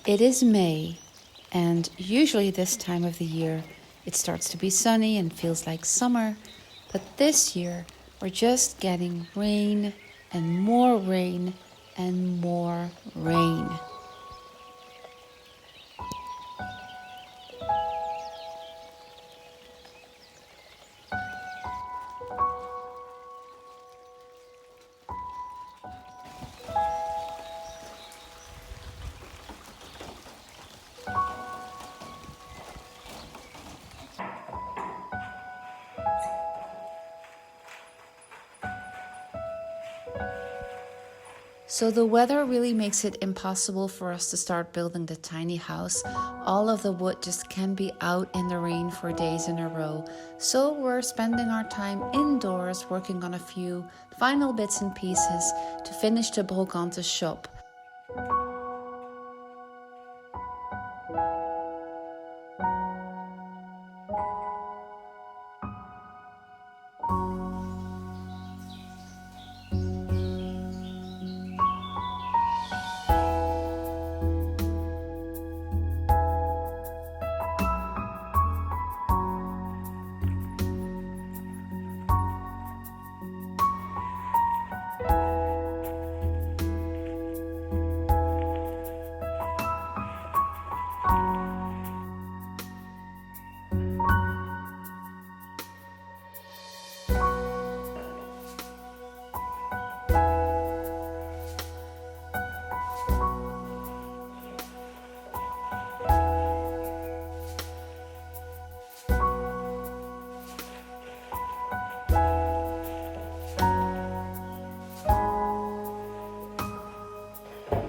It is May, and usually this time of the year it starts to be sunny and feels like summer, but this year we're just getting rain and more rain and more rain. So the weather really makes it impossible for us to start building the tiny house. All of the wood just can't be out in the rain for days in a row. So we're spending our time indoors working on a few final bits and pieces to finish the Brocante shop.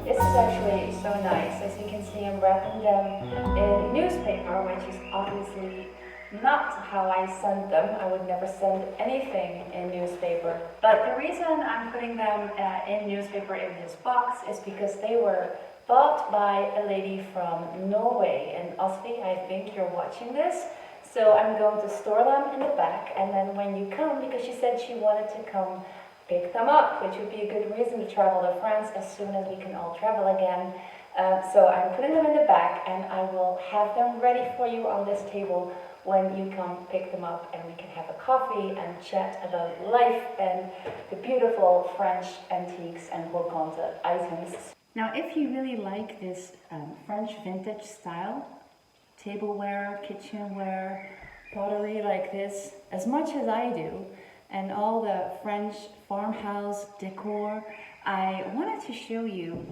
This is actually so nice. As you can see, I'm wrapping them in newspaper, which is obviously not how I send them. I would never send anything in newspaper. But the reason I'm putting them in newspaper in this box is because they were bought by a lady from Norway. And Osby, I think you're watching this. So I'm going to store them in the back, and then when you come, because she said she wanted to come pick them up, which would be a good reason to travel to France as soon as we can all travel again. So I'm putting them in the back, and I will have them ready for you on this table when you come pick them up, and we can have a coffee and chat about life and the beautiful French antiques and Brocante items. Now, if you really like this French vintage style, tableware, kitchenware, pottery like this, as much as I do, and all the French farmhouse decor, I wanted to show you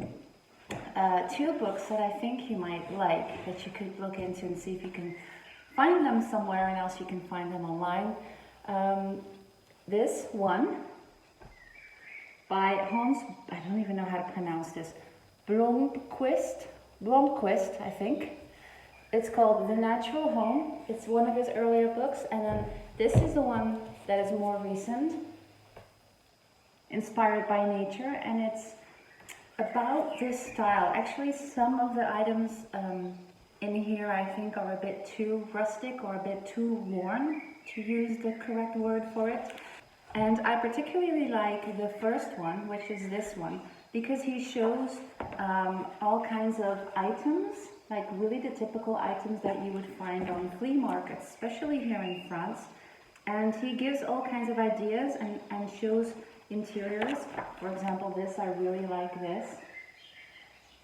two books that I think you might like, that you could look into and see if you can find them somewhere, and else you can find them online. This one by Hans, I don't even know how to pronounce this, Blomqvist, I think. It's called The Natural Home. It's one of his earlier books, and then this is the one that is more recent, Inspired by Nature, and it's about this style. Actually, some of the items in here I think are a bit too rustic or a bit too worn, to use the correct word for it. And I particularly like the first one, which is this one, because he shows all kinds of items, like really the typical items that you would find on flea markets, especially here in France. And he gives all kinds of ideas and shows interiors. For example, this, I really like this.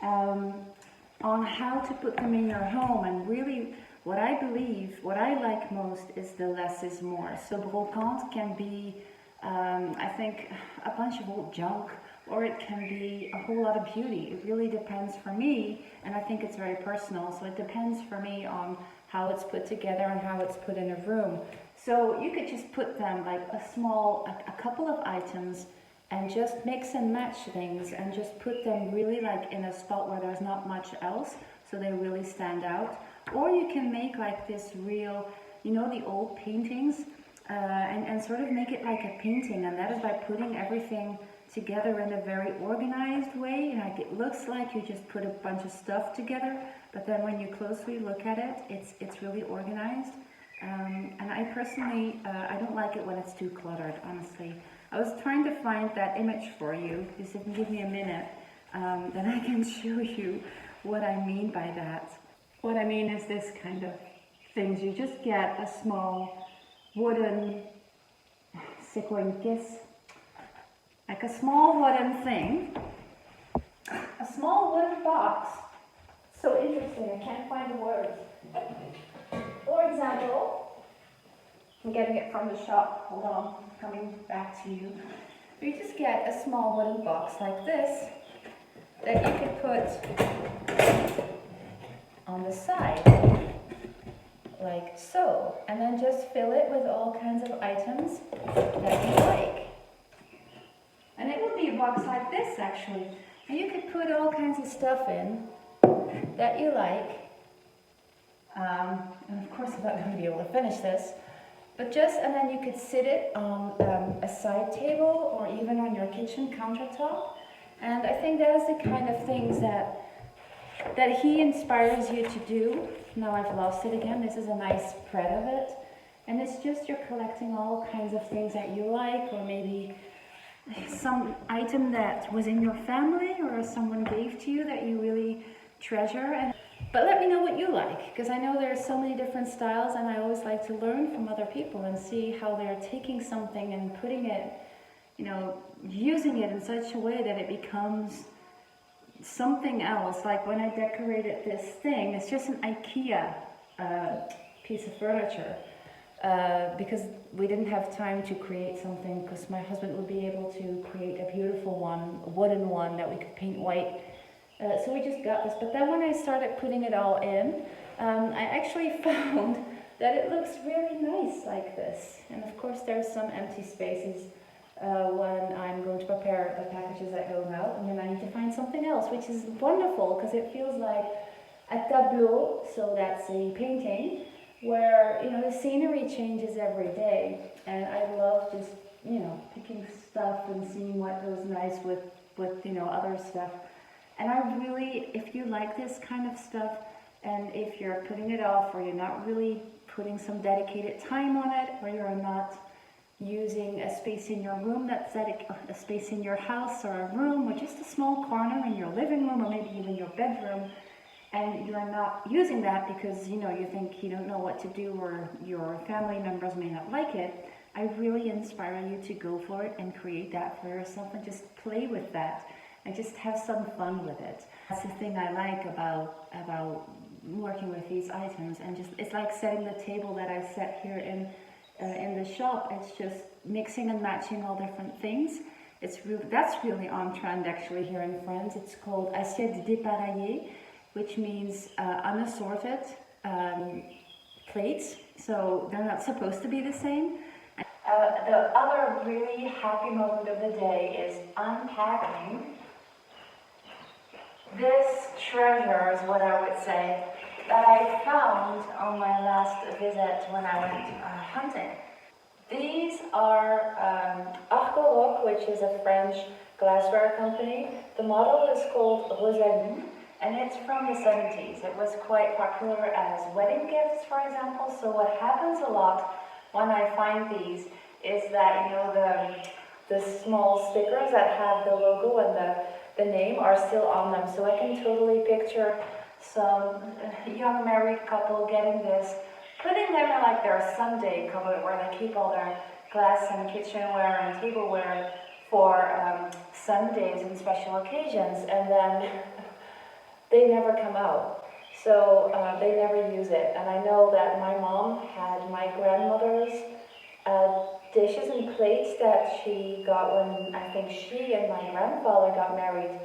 On how to put them in your home, and really what I believe, what I like most is the less is more. So Brocante can be, I think, a bunch of old junk, or it can be a whole lot of beauty. It really depends for me, and I think it's very personal, so it depends for me on how it's put together and how it's put in a room. So you could just put them like a couple of items, and just mix and match things, and just put them really like in a spot where there's not much else, so they really stand out. Or you can make like this real, you know, the old paintings, and sort of make it like a painting, and that is by putting everything together in a very organized way. Like it looks like you just put a bunch of stuff together, but then when you closely look at it, it's really organized. And I personally, I don't like it when it's too cluttered, honestly. I was trying to find that image for you. Just give me a minute, then I can show you what I mean by that. What I mean is this kind of things. You just get a small wooden, like a small wooden thing, a small wooden box. So interesting, I can't find the words. For example, I'm getting it from the shop. Hold on, coming back to you. You just get a small wooden box like this that you could put on the side, like so, and then just fill it with all kinds of items that you like. And it would be a box like this actually, and you could put all kinds of stuff in that you like. And of course I'm not going to be able to finish this, but and then you could sit it on a side table or even on your kitchen countertop. And I think that is the kind of things that he inspires you to do. Now I've lost it again. This is a nice spread of it. And it's just you're collecting all kinds of things that you like, or maybe some item that was in your family or someone gave to you that you really treasure. But let me know what you like, because I know there are so many different styles, and I always like to learn from other people and see how they're taking something and putting it, using it in such a way that it becomes something else. Like when I decorated this thing, it's just an IKEA piece of furniture, because we didn't have time to create something, because my husband would be able to create a beautiful one, a wooden one that we could paint white. So we just got this, but then when I started putting it all in, I actually found that it looks really nice like this. And of course there's some empty spaces when I'm going to prepare the packages that go out, and then I need to find something else, which is wonderful because it feels like a tableau, so that's a painting, where the scenery changes every day, and I love just picking stuff and seeing what goes nice with other stuff. And I really, if you like this kind of stuff, and if you're putting it off, or you're not really putting some dedicated time on it, or you're not using a space in your room that's a space in your house or a room, or just a small corner in your living room, or maybe even your bedroom, and you're not using that because you think you don't know what to do, or your family members may not like it, I really inspire you to go for it and create that for yourself and just play with that. And just have some fun with it. That's the thing I like about working with these items, and it's like setting the table that I set here in the shop. It's just mixing and matching all different things. That's really on trend actually here in France. It's called assiette dépareillée, which means unassorted plates. So they're not supposed to be the same. The other really happy moment of the day is unpacking. This treasure is what I would say that I found on my last visit when I went hunting. These are Arcoroc, which is a French glassware company. The model is called Rosalie, and it's from the 70s. It was quite popular as wedding gifts, for example. So what happens a lot when I find these is that the small stickers that have the logo and the name are still on them. So I can totally picture some young married couple getting this, putting them in like their Sunday cupboard where they keep all their glass and kitchenware and tableware for Sundays and special occasions, and then they never come out. So they never use it. And I know that my mom had my grandmother's dishes and plates that she got when I think she and my grandfather got married,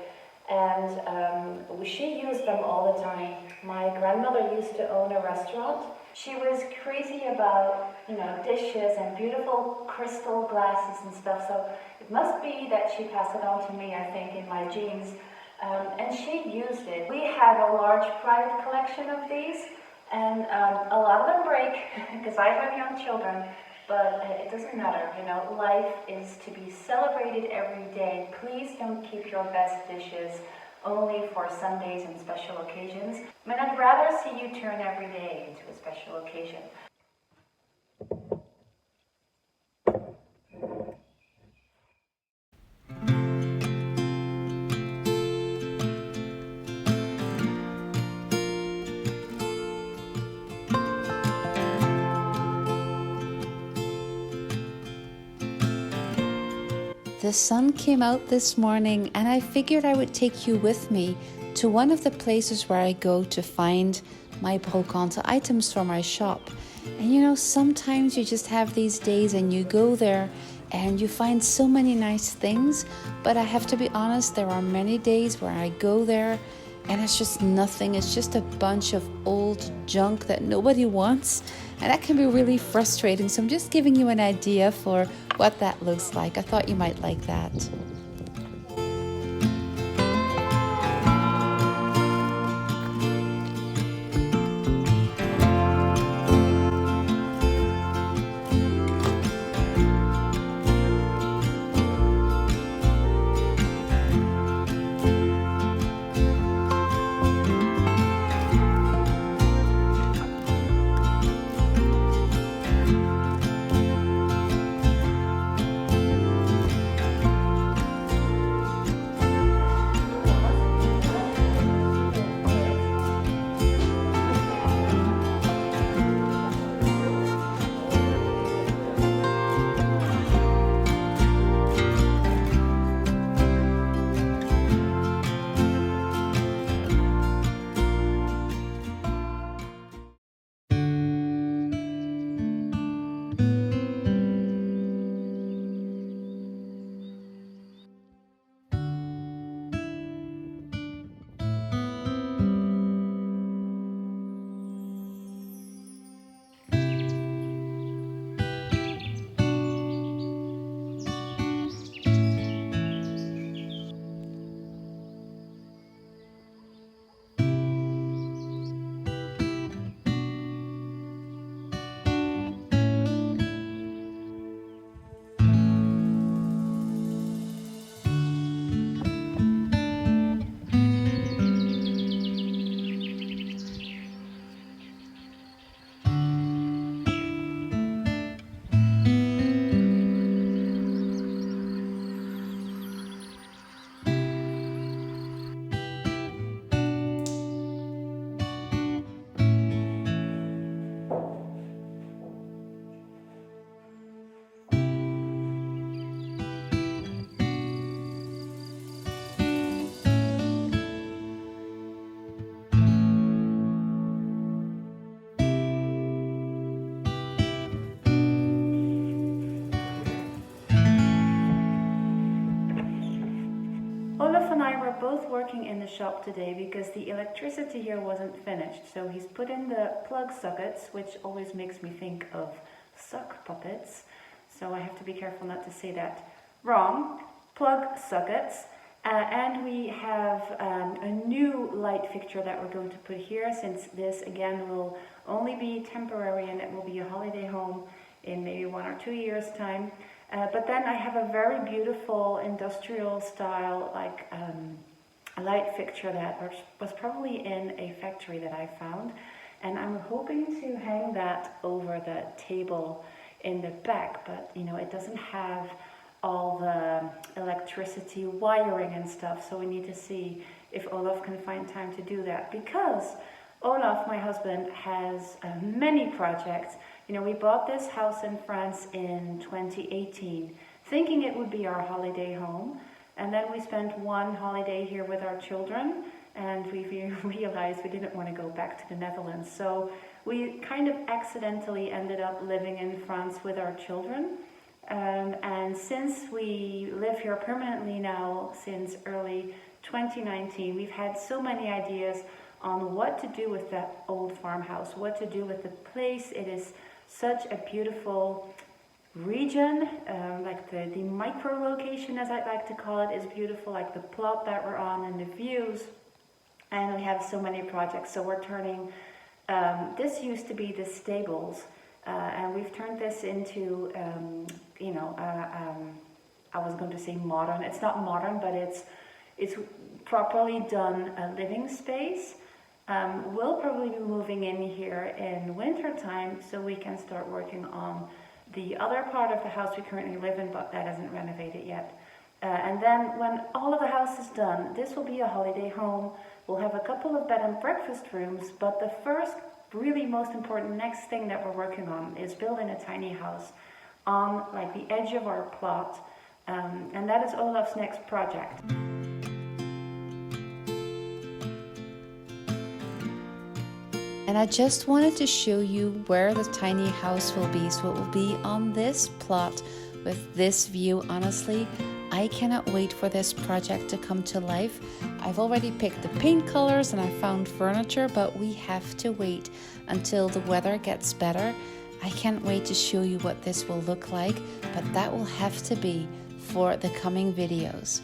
and she used them all the time. My grandmother used to own a restaurant. She was crazy about dishes and beautiful crystal glasses and stuff, so it must be that she passed it on to me, I think, in my genes, and she used it. We had a large private collection of these, and a lot of them break because I have young children. But it doesn't matter, life is to be celebrated every day. Please don't keep your best dishes only for Sundays and special occasions. I mean, I'd rather see you turn every day into a special occasion. The sun came out this morning and I figured I would take you with me to one of the places where I go to find my Brocante items for my shop. And you know, sometimes you just have these days and you go there and you find so many nice things, but I have to be honest, there are many days where I go there and it's just nothing. It's just a bunch of old junk that nobody wants, and that can be really frustrating. So I'm just giving you an idea for what that looks like. I thought you might like that. Olav and I were both working in the shop today because the electricity here wasn't finished. So he's put in the plug sockets, which always makes me think of sock puppets. So I have to be careful not to say that wrong. Plug sockets. And we have a new light fixture that we're going to put here, since this again will only be temporary and it will be a holiday home in maybe 1 or 2 years time. But then I have a very beautiful industrial style a light fixture that was probably in a factory that I found, and I'm hoping to hang that over the table in the back, but you know, it doesn't have all the electricity wiring and stuff, so we need to see if Olav can find time to do that, because Olav, my husband, has many projects. You know, we bought this house in France in 2018, thinking it would be our holiday home. And then we spent one holiday here with our children, and we realized we didn't want to go back to the Netherlands. So we kind of accidentally ended up living in France with our children. And since we live here permanently now, since early 2019, we've had so many ideas on what to do with that old farmhouse, what to do with the place. It is such a beautiful region, like the micro location, as I like to call it, is beautiful, like the plot that we're on and the views, and we have so many projects. So we're turning, this used to be the stables, and we've turned this into, I was going to say modern, it's not modern, but it's properly done a living space. We'll probably be moving in here in winter time so we can start working on the other part of the house we currently live in, but that isn't renovated yet. And then when all of the house is done, this will be a holiday home. We'll have a couple of bed and breakfast rooms, but the first, really most important next thing that we're working on is building a tiny house on like the edge of our plot, And that is Olav's next project. And I just wanted to show you where the tiny house will be. So it will be on this plot with this view. Honestly, I cannot wait for this project to come to life. I've already picked the paint colors and I found furniture, but we have to wait until the weather gets better. I can't wait to show you what this will look like, but that will have to be for the coming videos.